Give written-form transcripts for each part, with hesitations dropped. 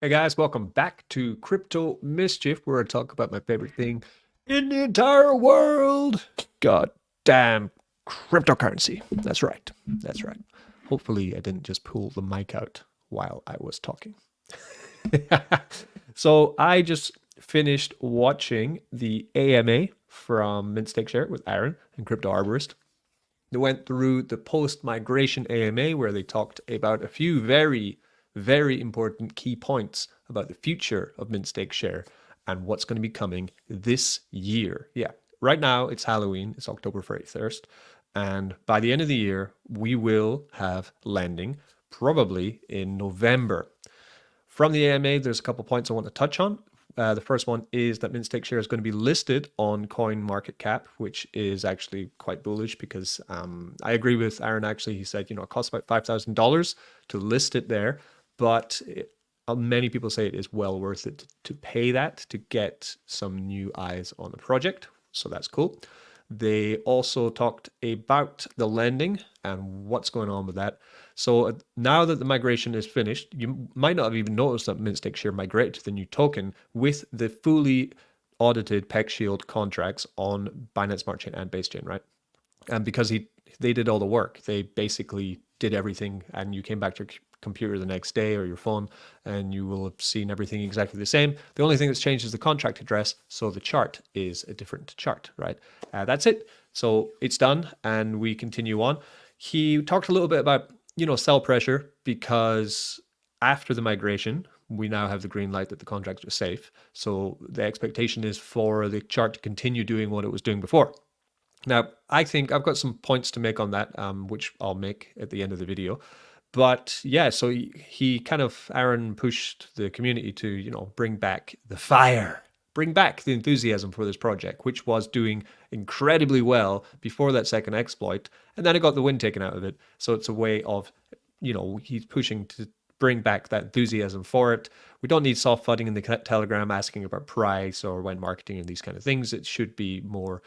Hey guys, welcome back to Crypto Mischief, where I talk about my favorite thing in the entire world. God damn cryptocurrency. That's right. That's right. Hopefully, I didn't just pull the mic out while I was talking. So, I just finished watching the AMA from Mint Stake Share with Aaron and Crypto Arborist. They went through the post-migration AMA where they talked about a few very, very important key points about the future of Mint Stake Share and what's going to be coming this year. Yeah, right now it's Halloween, it's October 31st. And by the end of the year, we will have lending probably in November. From the AMA, there's a couple points I want to touch on. The first one is that Mint Stake Share is going to be listed on CoinMarketCap, which is actually quite bullish because I agree with Aaron. Actually, he said, it costs about $5,000 to list it there, but many people say it is well worth it to pay that to get some new eyes on the project. So that's cool. They also talked about the lending and what's going on with that. So now that the migration is finished, you might not have even noticed that Mint Stake Share migrated to the new token with the fully audited Peck Shield contracts on Binance Smart Chain and Base Chain, right? And because they did all the work, they basically did everything, and you came back to your computer the next day or your phone, and you will have seen everything exactly the same. The only thing that's changed is the contract address, so the chart is a different chart, right? That's it. So it's done, and we continue on. He talked a little bit about sell pressure because after the migration, we now have the green light that the contracts are safe. So the expectation is for the chart to continue doing what it was doing before. Now, I think I've got some points to make on that, which I'll make at the end of the video. But yeah, so he kind of, Aaron pushed the community to, bring back the fire, bring back the enthusiasm for this project, which was doing incredibly well before that second exploit. And then it got the wind taken out of it. So it's a way of, he's pushing to bring back that enthusiasm for it. We don't need soft fudding in the Telegram asking about price or when marketing and these kind of things. It should be more,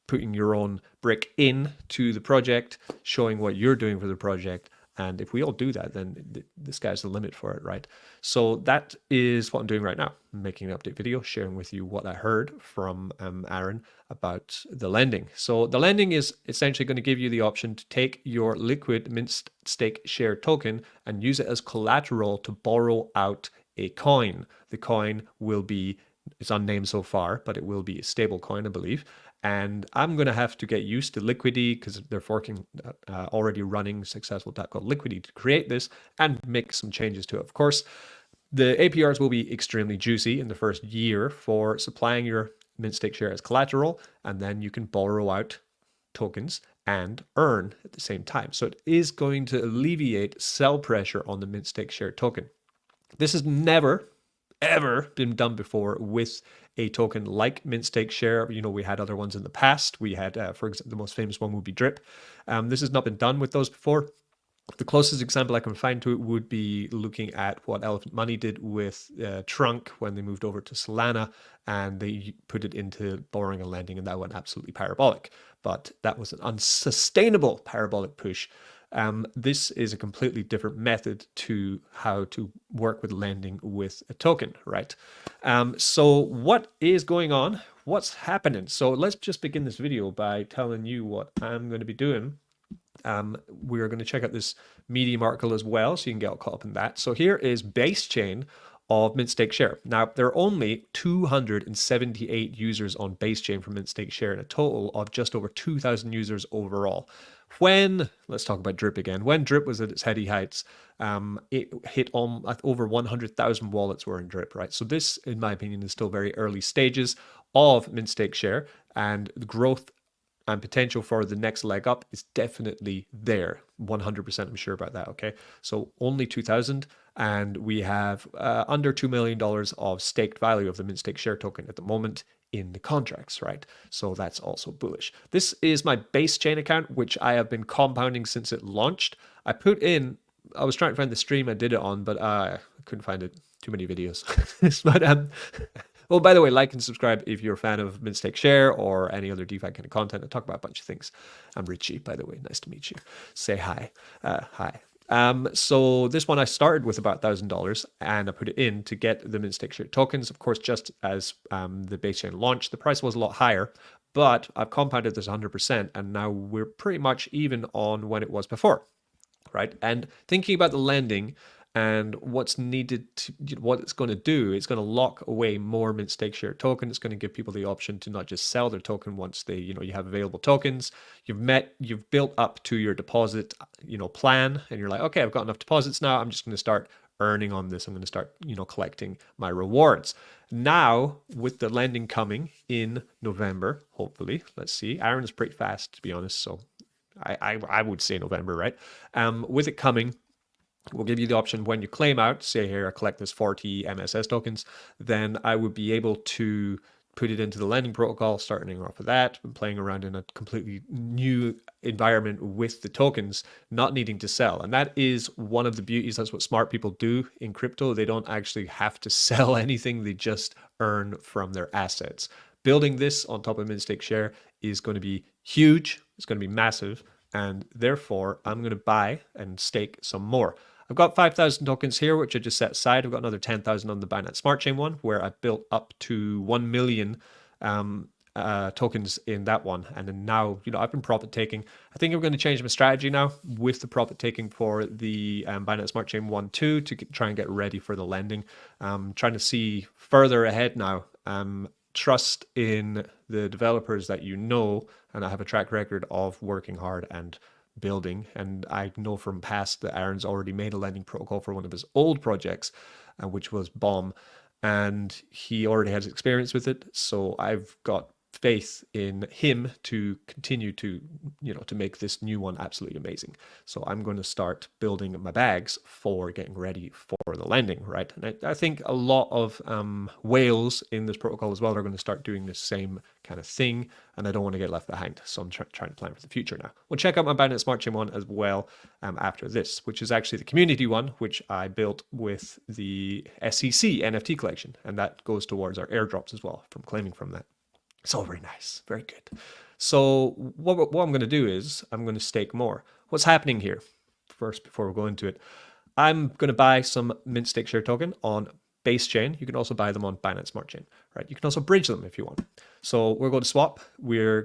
putting your own brick in to the project, showing what you're doing for the project. And if we all do that, then the sky's the limit for it, right? So that is what I'm doing right now. I'm making an update video, sharing with you what I heard from Aaron about the lending. So the lending is essentially going to give you the option to take your liquid Mint Stake Share token and use it as collateral to borrow out a coin. The coin will be, it's unnamed so far, but it will be a stable coin, I believe. And I'm going to have to get used to Liquidity because they're forking already running successful tap called Liquidity to create this and make some changes to it. Of course, the APRs will be extremely juicy in the first year for supplying your Mint Stake Share as collateral, and then you can borrow out tokens and earn at the same time. So it is going to alleviate sell pressure on the Mint Stake Share token. This has never ever been done before with a token like Mint Stake Share. We had other ones in the past. We had, for example, the most famous one would be Drip. This has not been done with those before. The closest example I can find to it would be looking at what Elephant Money did with Trunk when they moved over to Solana and they put it into borrowing and lending, and that went absolutely parabolic. But that was an unsustainable parabolic push. This is a completely different method to how to work with lending with a token, right? So what is going on? What's happening? So let's just begin this video by telling you what I'm going to be doing. We're going to check out this Medium article as well, so you can get all caught up in that. So here is Base Chain of Mint Stake Share. Now, there are only 278 users on Base Chain for Mint Stake Share and a total of just over 2,000 users overall. Let's talk about Drip again. When Drip was at its heady heights, it hit on over 100,000 wallets were in Drip, right? So this, in my opinion, is still very early stages of Mint Stake Share, and the growth and potential for the next leg up is definitely there. 100% I'm sure about that, okay? So only 2,000, and we have under $2 million of staked value of the Mint Stake Share token at the moment in the contracts, right? So that's also bullish. This is my Base Chain account, which I have been compounding since it launched. I was trying to find the stream I did it on, but I couldn't find it. Too many videos. But well, by the way, like and subscribe if you're a fan of Mint Stake Share or any other DeFi kind of content. I talk about a bunch of things. I'm Richie, by the way. Nice to meet you. Say hi. Hi. So this one I started with about $1,000 and I put it in to get the mint stake share tokens. Of course, just as the base chain launched, the price was a lot higher, but I've compounded this 100% and now we're pretty much even on when it was before, right? And thinking about the lending and what's needed to, what it's going to do, it's going to lock away more mint stake share token. It's going to give people the option to not just sell their token once they, you have available tokens. You've built up to your deposit, plan, and you're like, okay, I've got enough deposits now. I'm just going to start earning on this. I'm going to start, collecting my rewards. Now, with the lending coming in November, hopefully, let's see. Aaron's pretty fast, to be honest, so I would say November, right? With it coming, we'll give you the option when you claim out, say here, I collect this 40 MSS tokens, then I would be able to put it into the lending protocol, starting off of that, and playing around in a completely new environment with the tokens, not needing to sell. And that is one of the beauties. That's what smart people do in crypto. They don't actually have to sell anything. They just earn from their assets. Building this on top of mint stake share is going to be huge. It's going to be massive. And therefore, I'm going to buy and stake some more. I've got 5,000 tokens here, which I just set aside. I've got another 10,000 on the Binance Smart Chain one, where I built up to 1 million tokens in that one. And then now, I've been profit taking. I think I'm going to change my strategy now with the profit taking for the Binance Smart Chain 1 2 to try and get ready for the lending. Trying to see further ahead now. Trust in the developers that and I have a track record of working hard and building. And I know from past that Aaron's already made a lending protocol for one of his old projects, which was Bomb, and he already has experience with it. So I've got faith in him to continue to, to make this new one absolutely amazing. So I'm going to start building my bags for getting ready for the lending, right? And I think a lot of whales in this protocol as well are going to start doing the same kind of thing, and I don't want to get left behind. So I'm trying to plan for the future now. We'll check out my Binance Smart Chain one as well after this, which is actually the community one, which I built with the SEC NFT collection, and that goes towards our airdrops as well from claiming from that. It's all very nice, very good. So what I'm going to do is I'm going to stake more. What's happening here? First, before we go into it, I'm going to buy some mint stake share token on base chain. You can also buy them on Binance Smart Chain, right? You can also bridge them if you want. So we're going to swap. We're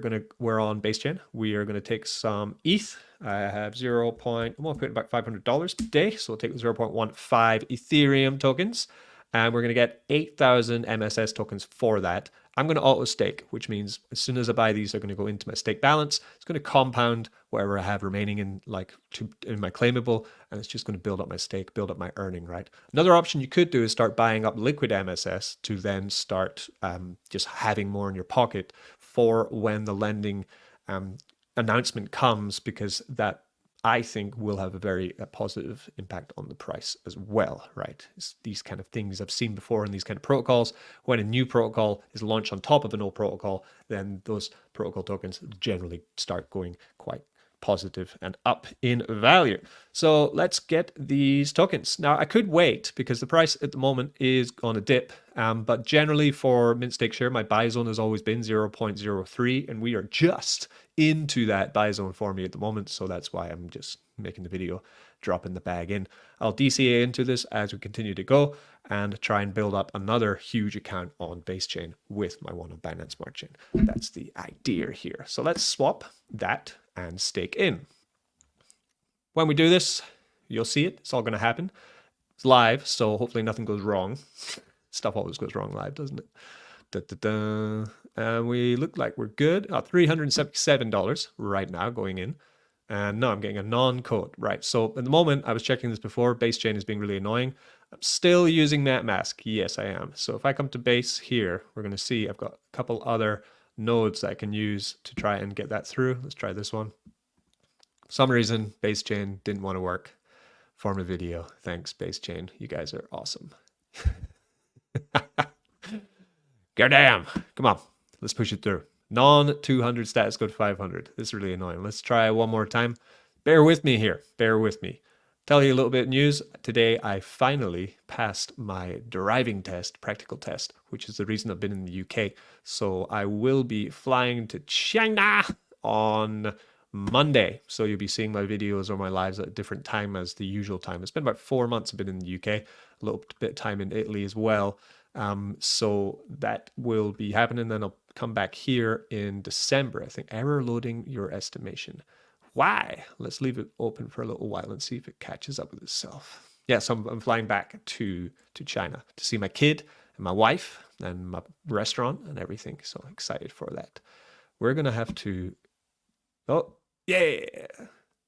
on base chain. We are going to take some ETH. I have I'm going to put back $500 today. So we'll take 0.15 Ethereum tokens, and we're going to get 8,000 MSS tokens for that. I'm going to auto stake, which means as soon as I buy these, they're going to go into my stake balance. It's going to compound whatever I have remaining in my claimable, and it's just going to build up my stake, build up my earning, right? Another option you could do is start buying up liquid MSS to then start just having more in your pocket for when the lending announcement comes, because that, I think, will have a very positive impact on the price as well, right? It's these kind of things I've seen before in these kind of protocols. When a new protocol is launched on top of an old protocol, then those protocol tokens generally start going quite positive and up in value. So let's get these tokens. Now, I could wait because the price at the moment is on a dip, but generally for mint stake share, my buy zone has always been 0.03, and we are just into that buy zone for me at the moment. So that's why I'm just making the video, dropping the bag in. I'll DCA into this as we continue to go and try and build up another huge account on base chain with my one on Binance Smart Chain. That's the idea here. So let's swap that and stake in. When we do this, you'll see it. It's all going to happen. It's live, so hopefully nothing goes wrong. Stuff always goes wrong live, doesn't it? And we look like we're good. $377 right now going in. And no, I'm getting a non-code, right? So at the moment, I was checking this before, base chain is being really annoying. I'm still using MetaMask. Yes, I am. So if I come to base here, we're going to see I've got a couple other nodes that I can use to try and get that through. Let's try this one. For some reason, base chain didn't want to work for my video. Thanks, base chain. You guys are awesome. Goddamn. Come on. Let's push it through. Non-200 status code 500. This is really annoying. Let's try one more time. Bear with me here. Bear with me. Tell you a little bit of news. Today, I finally passed my driving test, practical test, which is the reason I've been in the UK. So I will be flying to China on Monday. So you'll be seeing my videos or my lives at a different time as the usual time. It's been about 4 months I've been in the UK, a little bit of time in Italy as well. So that will be happening. Then I'll come back here in December. I think error loading your estimation. Why? Let's leave it open for a little while and see if it catches up with itself. Yes, I'm flying back to China to see my kid and my wife and my restaurant and everything. So excited for that. We're gonna have to. Oh, yeah.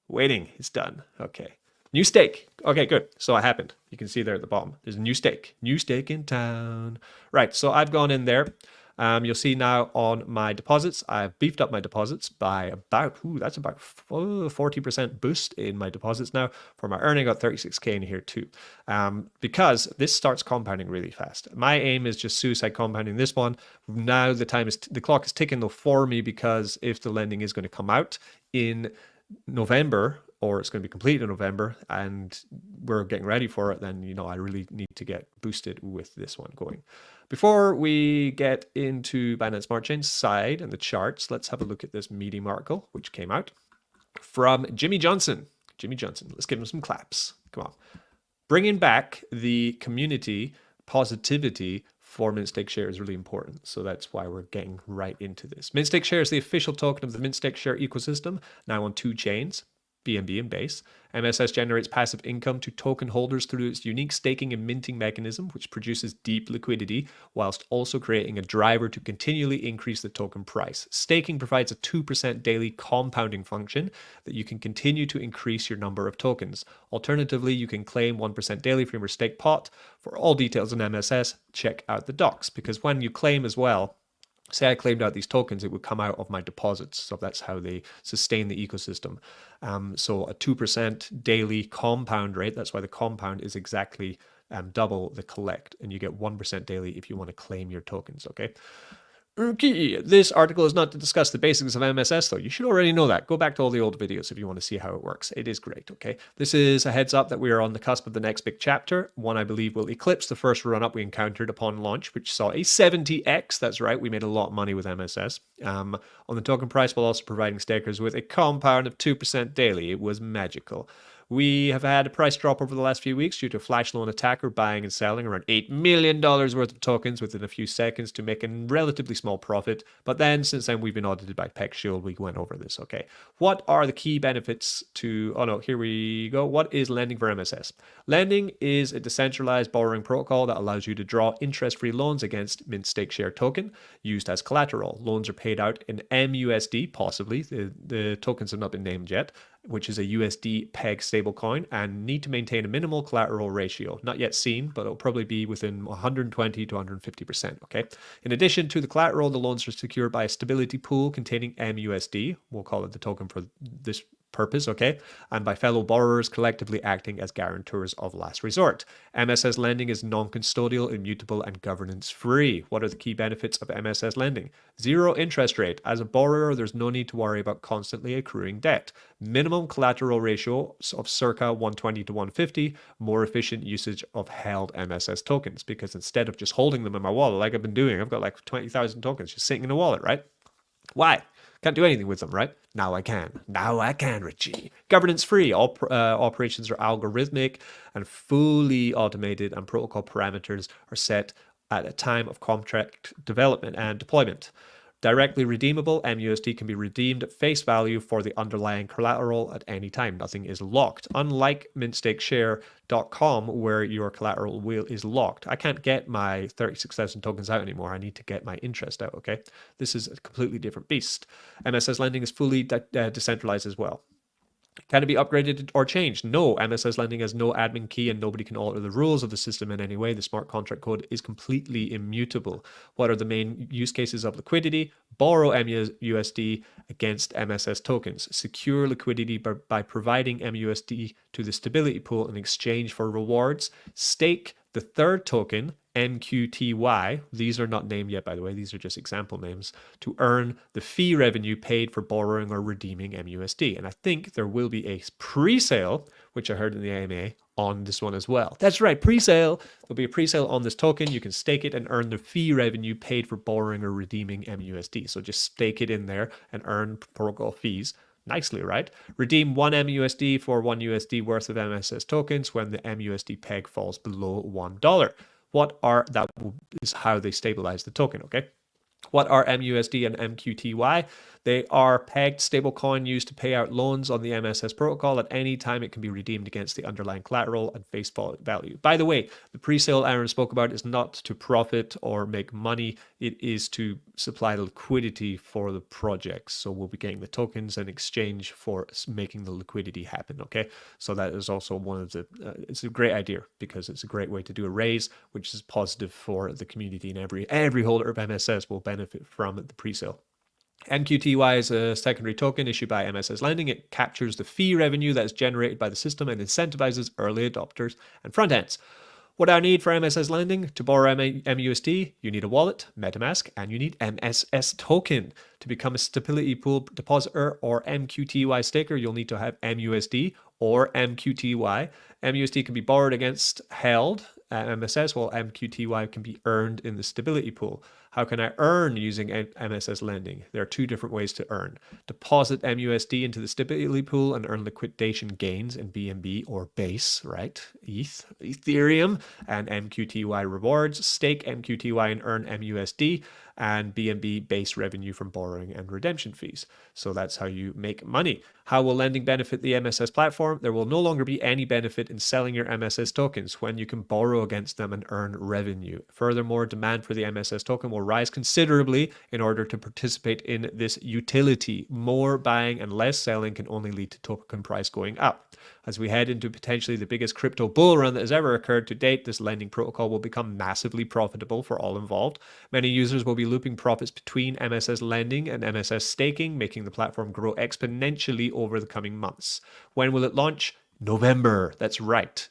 Waiting. It's done. Okay. New steak. Okay, good. So it happened. You can see there at the bottom. There's a new steak. New steak in town. Right. So I've gone in there. You'll see now on my deposits, I've beefed up my deposits by about, that's about 40% boost in my deposits now. For my earning, I got 36K in here too. Because this starts compounding really fast. My aim is just suicide compounding this one. Now the clock is ticking though for me, because if the lending is going to come out in November, or it's going to be complete in November, and we're getting ready for it, then, I really need to get boosted with this one going. Before we get into Binance Smart Chain side and the charts, let's have a look at this Medium article, which came out from Jimmy Johnson. Jimmy Johnson, let's give him some claps. Come on. Bringing back the community positivity for MintStake Share is really important. So that's why we're getting right into this. MintStake Share is the official token of the MintStake Share ecosystem, now on 2 chains, BNB and Base. MSS generates passive income to token holders through its unique staking and minting mechanism, which produces deep liquidity, whilst also creating a driver to continually increase the token price. Staking provides a 2% daily compounding function that you can continue to increase your number of tokens. Alternatively, you can claim 1% daily from your stake pot. For all details on MSS, check out the docs, because when you claim as well, say I claimed out these tokens, it would come out of my deposits. So that's how they sustain the ecosystem. So a 2% daily compound rate, that's why the compound is exactly double the collect. And you get 1% daily if you want to claim your tokens, okay? Okay, this article is not to discuss the basics of MSS, though. You should already know that. Go back to all the old videos if you want to see how it works. It is great, okay? This is a heads up that we are on the cusp of the next big chapter. One I believe will eclipse the first run-up we encountered upon launch, which saw a 70x. That's right, we made a lot of money with MSS. On the token price, while also providing stakers with a compound of 2% daily. It was magical. We have had a price drop over the last few weeks due to a flash loan attacker buying and selling around $8 million worth of tokens within a few seconds to make a relatively small profit. But then, since then, we've been audited by Peck Shield. We went over this, okay? What are the key benefits to... Oh, no, here we go. What is lending for MSS? Lending is a decentralized borrowing protocol that allows you to draw interest-free loans against MintStake Share token used as collateral. Loans are paid out in MUSD, possibly. The tokens have not been named yet, which is a USD peg stablecoin, and need to maintain a minimal collateral ratio. Not yet seen, but it'll probably be within 120 to 150%, okay? In addition to the collateral, the loans are secured by a stability pool containing MUSD. We'll call it the token for this purpose, okay? And by fellow borrowers collectively acting as guarantors of last resort. MSS lending is non-custodial, immutable, and governance-free. What are the key benefits of MSS lending? Zero interest rate. As a borrower, there's no need to worry about constantly accruing debt. Minimum collateral ratio of circa 120 to 150. More efficient usage of held MSS tokens, because instead of just holding them in my wallet like I've been doing, I've got like 20,000 tokens just sitting in a wallet, right? Why? Can't do anything with them, right? Now I can. Now I can, Richie. Governance free. All operations are algorithmic and fully automated, and protocol parameters are set at a time of contract development and deployment. Directly redeemable, MUSD can be redeemed at face value for the underlying collateral at any time. Nothing is locked. Unlike mintstakeshare.com, where your collateral is locked. I can't get my 36,000 tokens out anymore. I need to get my interest out, okay? This is a completely different beast. MSS lending is fully decentralized as well. Can it be upgraded or changed? No. MSS lending has no admin key and nobody can alter the rules of the system in any way. The smart contract code is completely immutable. What are the main use cases of liquidity? Borrow MUSD against MSS tokens. Secure liquidity by providing MUSD to the stability pool in exchange for rewards. Stake the third token, MQTY, these are not named yet, by the way, these are just example names, to earn the fee revenue paid for borrowing or redeeming MUSD. And I think there will be a pre-sale, which I heard in the AMA, on this one as well. That's right, pre-sale. There'll be a pre-sale on this token. You can stake it and earn the fee revenue paid for borrowing or redeeming MUSD. So just stake it in there and earn protocol fees nicely, right? Redeem 1 MUSD for 1 USD worth of MSS tokens when the MUSD peg falls below $1. That is how they stabilize the token, okay? What are MUSD and MQTY? They are pegged stablecoin used to pay out loans on the MSS protocol. At any time, it can be redeemed against the underlying collateral and face value. By the way, the pre-sale Aaron spoke about is not to profit or make money. It is to supply the liquidity for the projects. So we'll be getting the tokens in exchange for making the liquidity happen. Okay, so that is also one of the. It's a great idea because it's a great way to do a raise, which is positive for the community, and every holder of MSS will benefit from the pre-sale. MQTY is a secondary token issued by MSS Lending. It captures the fee revenue that is generated by the system and incentivizes early adopters and front ends. What do I need for MSS Lending? To borrow MUSD, you need a wallet, MetaMask, and you need MSS token. To become a stability pool depositor or MQTY staker, you'll need to have MUSD or MQTY. MUSD can be borrowed against held MSS, while MQTY can be earned in the stability pool. How can I earn using MSS Lending? There are two different ways to earn. Deposit MUSD into the stability pool and earn liquidation gains in BNB or Base, right? Ethereum, and MQTY rewards. Stake MQTY and earn MUSD and BNB base revenue from borrowing and redemption fees. So that's how you make money. How will lending benefit the MSS platform? There will no longer be any benefit in selling your MSS tokens when you can borrow against them and earn revenue. Furthermore, demand for the MSS token will rise considerably in order to participate in this utility. More buying and less selling can only lead to token price going up. As we head into potentially the biggest crypto bull run that has ever occurred to date, this lending protocol will become massively profitable for all involved. Many users will be looping profits between MSS lending and MSS staking, making the platform grow exponentially over the coming months. When will it launch? November. That's right.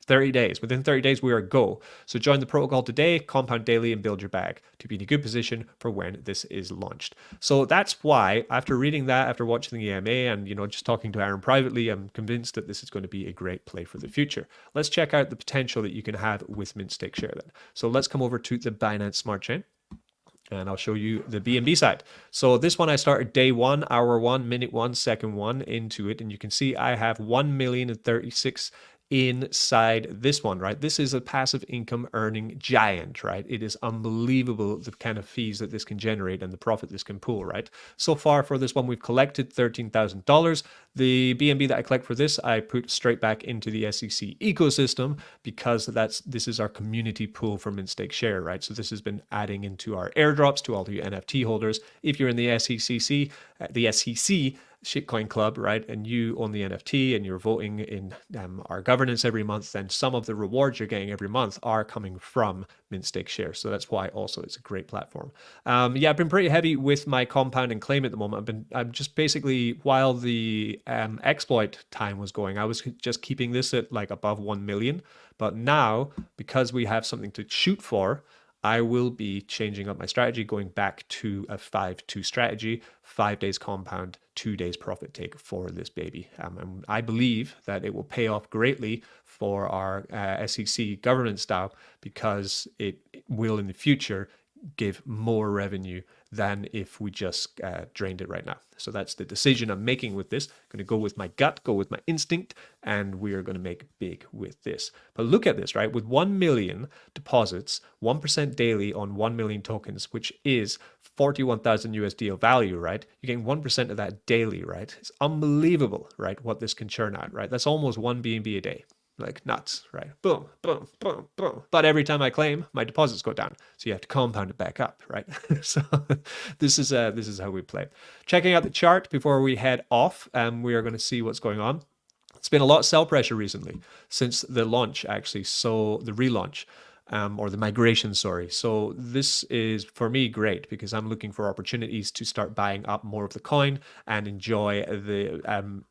30 days. Within 30 days, we are go. So join the protocol today, compound daily, and build your bag to be in a good position for when this is launched. So that's why, after reading that, after watching the EMA, and just talking to Aaron privately, I'm convinced that this is going to be a great play for the future. Let's check out the potential that you can have with Mint Stake Share then. So let's come over to the Binance Smart Chain. And I'll show you the BNB side. So this one I started day 1, hour 1, minute 1, second 1 into it. And you can see I have 1,036,000 inside this one, right? This is a passive income earning giant, right? It is unbelievable the kind of fees that this can generate and the profit this can pull, right? So far for this one, we've collected $13,000. The BNB that I collect for this, I put straight back into the SEC ecosystem because this is our community pool for Mint Stake Share, right? So this has been adding into our airdrops to all the NFT holders. If you're in the SEC shitcoin club, right, and you own the NFT and you're voting in our governance every month, then some of the rewards you're getting every month are coming from Mint Stake Share. So that's why also it's a great platform. Yeah, I've been pretty heavy with my compound and claim at the moment. I'm just basically, while the exploit time was going, I was just keeping this at like above 1 million. But now, because we have something to shoot for, I will be changing up my strategy, going back to a 5-2 strategy, 5 days compound, 2 days profit take for this baby. And I believe that it will pay off greatly for our SEC governance style because it will in the future give more revenue than if we just drained it right now. So that's the decision I'm making with this. I'm going to go with my gut, go with my instinct, and we are going to make big with this. But look at this, right? With 1 million deposits, 1% daily on 1 million tokens, which is 41,000 USD of value, right? You're getting 1% of that daily, right? It's unbelievable, right? What this can churn out, right? That's almost 1 BNB a day. Like nuts, right? Boom, boom, boom, boom. But every time I claim, my deposits go down. So you have to compound it back up, right? So this is how we play. Checking out the chart before we head off, we are going to see what's going on. It's been a lot of sell pressure recently since the launch, actually. So the relaunch. Or the migration, sorry. So this is, for me, great because I'm looking for opportunities to start buying up more of the coin and enjoy the,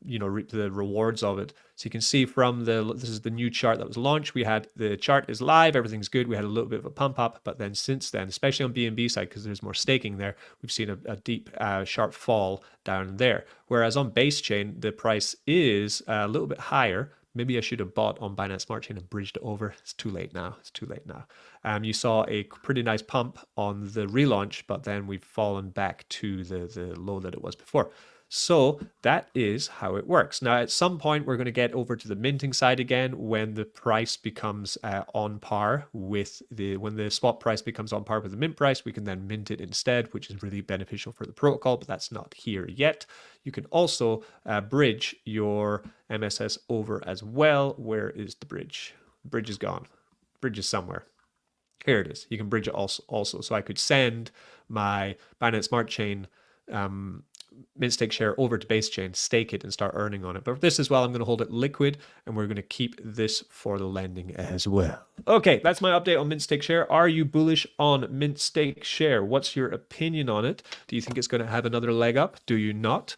reap the rewards of it. So you can see from this is the new chart that was launched. We had the chart is live, everything's good. We had a little bit of a pump up, but then since then, especially on BNB side, because there's more staking there, we've seen a deep, sharp fall down there. Whereas on base chain, the price is a little bit higher. Maybe I should have bought on Binance Smart Chain and bridged it over. It's too late now. It's too late now. You saw a pretty nice pump on the relaunch, but then we've fallen back to the low that it was before. So that is how it works. Now, at some point, we're going to get over to the minting side again when the price becomes on par with when the spot price becomes on par with the mint price, we can then mint it instead, which is really beneficial for the protocol, but that's not here yet. You can also bridge your MSS over as well. Where is the bridge? The bridge is gone. Bridge is somewhere. Here it is. You can bridge it also. So I could send my Binance Smart Chain mint stake share over to base chain, stake it, and start earning on it. But for this as well, I'm going to hold it liquid, and we're going to keep this for the lending as well. Okay, that's my update on mint stake share. Are you bullish on mint stake share? What's your opinion on it? Do you think it's going to have another leg up? Do you not?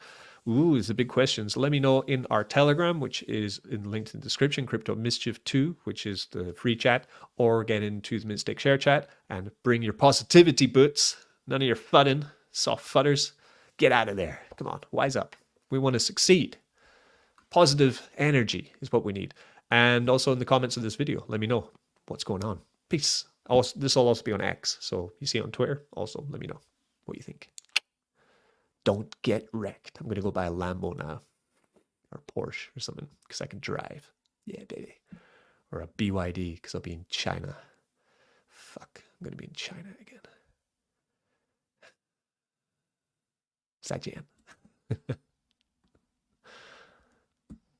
Ooh, it's a big question. So let me know in our Telegram, which is linked in the description, Crypto Mischief 2, which is the free chat, or get into the Mint Stake Share chat and bring your positivity boots. None of your fudding, soft fudders. Get out of there. Come on, wise up. We want to succeed. Positive energy is what we need. And also in the comments of this video, let me know what's going on. Peace. Also, this will also be on X, so you see it on Twitter. Also, let me know what you think. Don't get wrecked. I'm going to go buy a Lambo now. Or Porsche or something, because I can drive. Yeah, baby. Or a BYD, because I'll be in China. Fuck, I'm going to be in China again. Zaijian.